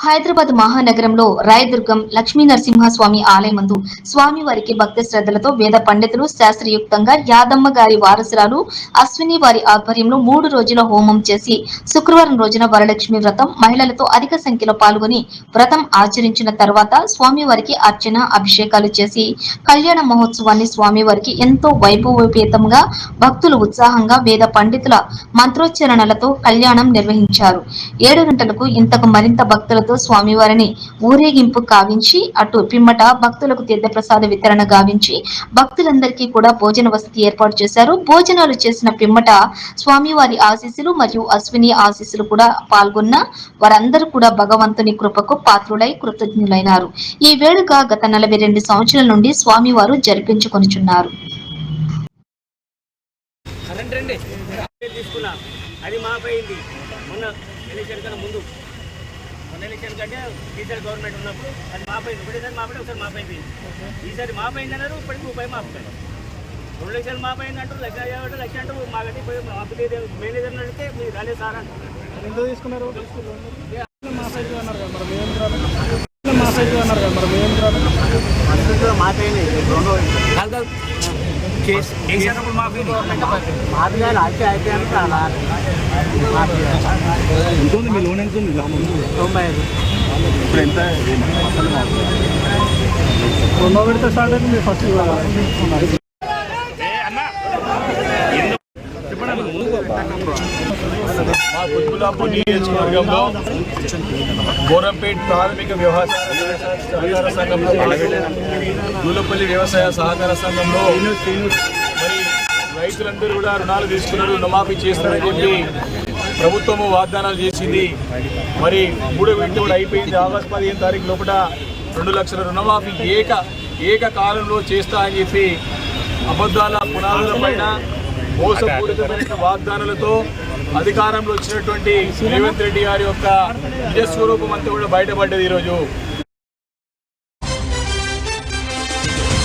హైదరాబాద్ మహానగరంలో రాయదుర్గం లక్ష్మీ నరసింహస్వామి ఆలయమందు స్వామివారికి భక్తి శ్రద్ధలతో వేద పండితులు శాస్త్రయుక్తంగా యాదమ్మ గారి వారసురాలు అశ్విని వారి ఆధ్వర్యంలో 3 రోజుల హోమం చేసి శుక్రవారం రోజున వరలక్ష్మి వ్రతం మహిళలతో అధిక సంఖ్యలో పాల్గొని వ్రతం ఆచరించిన తర్వాత స్వామివారికి అర్చన అభిషేకాలు చేసి కళ్యాణ మహోత్సవాన్ని స్వామివారికి ఎంతో వైభవోపేతంగా భక్తులు ఉత్సాహంగా వేద పండితుల మంత్రోచ్చరణలతో కళ్యాణం నిర్వహించారు. 7 గంటలకు ఇంతకు మరింత భక్తులతో స్వామివారిని ఊరేగింపు కావించి అటు పిమ్మట భక్తులకు తీర్థప్రసాద వితరణ గావించి భక్తులందరికీ కూడా భోజన వసతి ఏర్పాటు చేశారు. భోజనాలు చేసిన పిమ్మట స్వామివారి ఆశీస్సులు మరియు అశ్విని ఆశీస్సులు కూడా పాల్గొన్న వారందరూ కూడా భగవంతుని కృపకు పాత్రులై కృతజ్ఞులైనారు. ఈ వేడుక గత 42 సంవత్సరాల నుండి స్వామివారు జరిపించుకొనుచున్నారు. ఎలక్షన్ కంటే ఈసారి గవర్నమెంట్ ఉన్నప్పుడు అది మాపైంది. ఒకటేసారి మాపడి ఒకసారి మాపైంది. ఈసారి మాపైంది అన్నారు, ఇప్పటికి రూపాయి మాపుతారు. 2 లక్షలు మాపైంది అంటారు, లక్ష అంటూ మాకంటే మాకు మేనేజర్ అడిగితే మీరు రాలేదు సార్ అంటారు. ఎంత తీసుకున్నారు? మా సైజు అన్నారు కదా మరి మా సైజు అన్నారు కదా మరి మాపైంది చేసినప్పుడు మాపేయాలి అయితే అంటే అలా ఉంటుంది. మీ లోన్ ఎంత ఉంది? 95. ఇప్పుడు ఎంత? 2 విడత స్టార్ట్ అయితే మీరు ఫస్ట్ మా కుత్బుల్లాపూర్ నియోజకవర్గంలో గోరంపేట్ ప్రాథమిక వ్యవసాయ సహకార సంఘంలో దూలపల్లి వ్యవసాయ సహకార సంఘంలో మరి రైతులందరూ కూడా రుణాలు తీసుకున్నారు, రుణమాఫీ చేస్తారని చెప్పి ప్రభుత్వము వాగ్దానాలు చేసింది. మరి 3 విడత కూడా అయిపోయింది. ఆగస్టు 15 తారీఖు లోపల 2 లక్షల రుణమాఫీ ఏకకాలంలో చేస్తా అని చెప్పి అబద్ధాల పునాదుల పైన మోసపూరితమైన వాగ్దానాలతో అధికారంలో వచ్చినటువంటి రేవంత్ రెడ్డి గారి యొక్క నిజస్వరూపం అంతా కూడా బయటపడ్డది ఈరోజు.